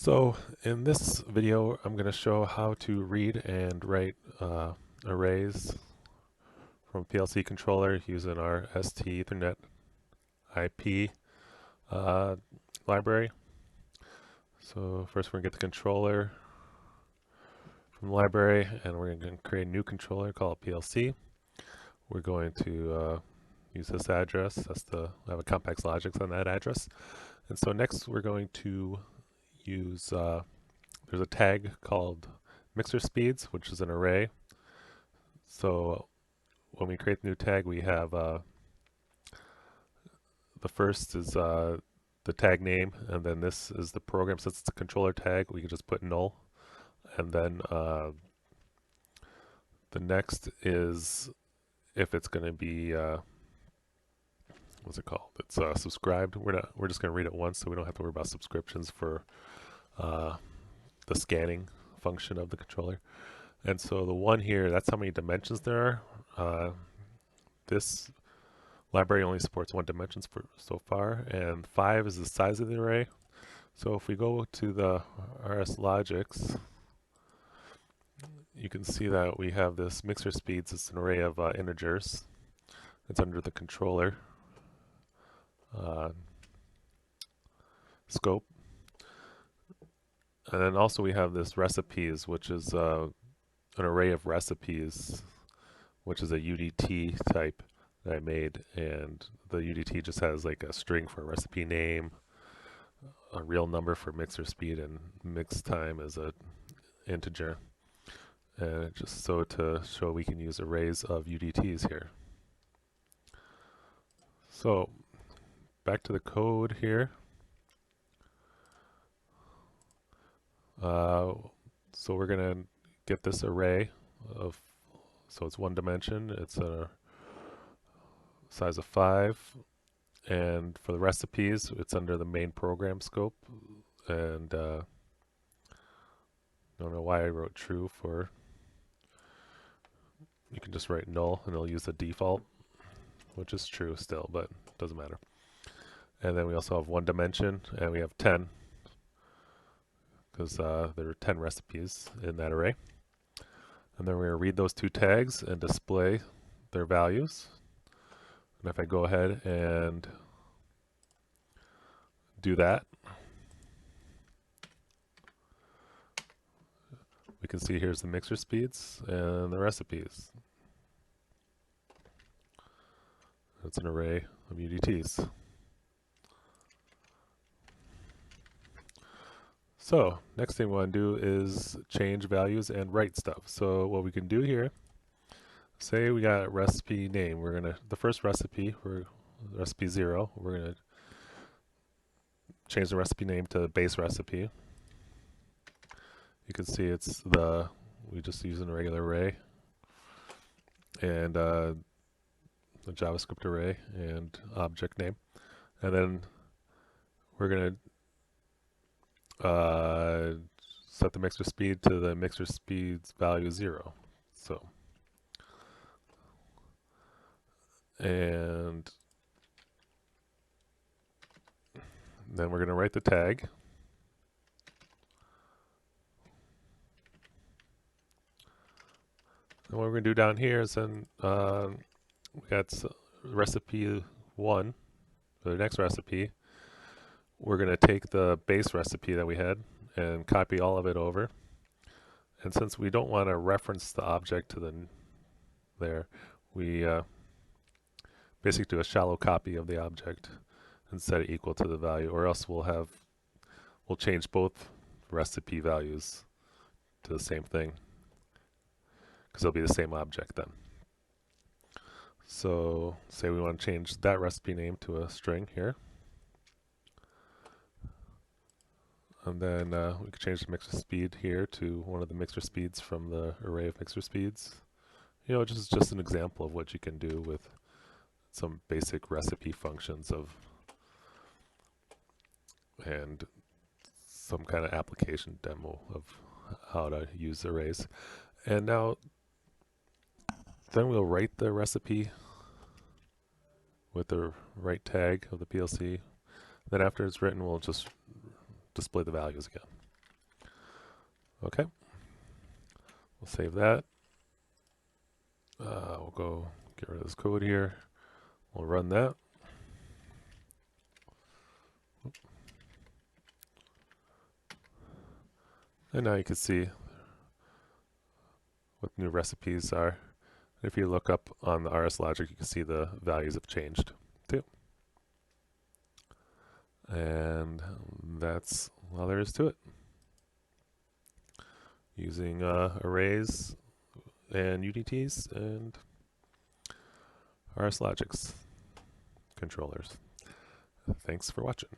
So in this video, I'm going to show how to read and write arrays from PLC controller using our ST Ethernet IP library. So first we're going to get the controller from the library, and we're going to create a new controller called PLC. We're going to use this address. I have a complex logics on that address. And so next we're going to use there's a tag called mixer speeds, which is an array. So when we create the new tag, we have the first is the tag name, and then this is the program. Since it's a controller tag, we can just put null, and then the next is if it's going to be what's it called? It's subscribed. We're just going to read it once, so we don't have to worry about subscriptions for the scanning function of the controller. And so the one here, that's how many dimensions there are. This library only supports one dimension so far, and 5 is the size of the array. So if we go to the Rslogix, you can see that we have this mixer speeds. It's an array of integers. It's under the controller scope. And then also we have this recipes, which is an array of recipes, which is a UDT type that I made, and the UDT just has like a string for a recipe name, a real number for mixer speed, and mix time as a integer. And just so to show we can use arrays of UDTs here. So back to the code here. So we're going to get this array of, so it's one dimension, it's a size of 5, and for the recipes, it's under the main program scope, and don't know why I wrote true for, you can just write null and it'll use the default, which is true still, but doesn't matter. And then we also have one dimension, and we have 10, because there are 10 recipes in that array. And then we're going to read those two tags and display their values. And if I go ahead and do that, we can see here's the mixer speeds and the recipes. It's an array of UDTs. So next thing we want to do is change values and write stuff. So what we can do here, say we got a recipe name. We're gonna, the first recipe, recipe 0, we're gonna change the recipe name to base recipe. You can see it's we just use a regular array and a JavaScript array and object name. And then we're gonna set the mixer speed to the mixer speed's value 0. So, and then we're going to write the tag. And what we're going to do down here is then we got recipe 1, the next recipe. We're going to take the base recipe that we had and copy all of it over. And since we don't want to reference the object to there, we basically do a shallow copy of the object and set it equal to the value, or else we'll change both recipe values to the same thing, because it'll be the same object then. So say we want to change that recipe name to a string here. And then we could change the mixer speed here to one of the mixer speeds from the array of mixer speeds. You know, just an example of what you can do with some basic recipe functions and some kind of application demo of how to use arrays. And now, then we'll write the recipe with the right tag of the PLC. Then after it's written, we'll just display the values again. Okay, we'll save that. We'll go get rid of this code here. We'll run that. And now you can see what new recipes are. If you look up on the Rslogix, you can see the values have changed too. And that's all there is to it. Using arrays and UDTs and Rslogix controllers. Thanks for watching.